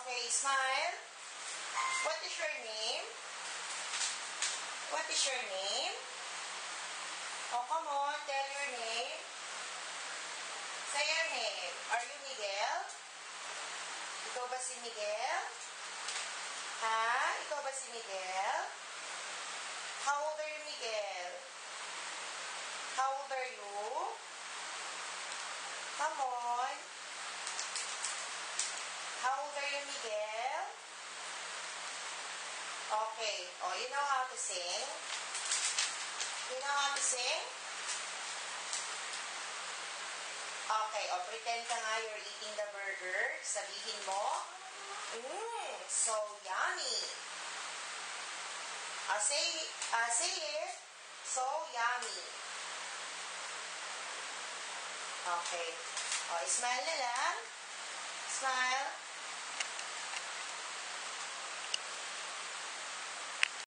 Okay, smile. What is your name? What is your name? Oh, come on, tell your name. Say your name. Are you Miguel? Ikaw ba si Miguel? Ha? Ikaw ba si Miguel? How old are you, Miguel? How old are you? Come on. How old are you, Miguel? Okay. Oh, you know how to sing? You know how to sing? Okay. Oh, pretend ka nga you're eating the burger. Sabihin mo, so yummy. Say it. So yummy. Okay. Oh, smile na lang. Smile.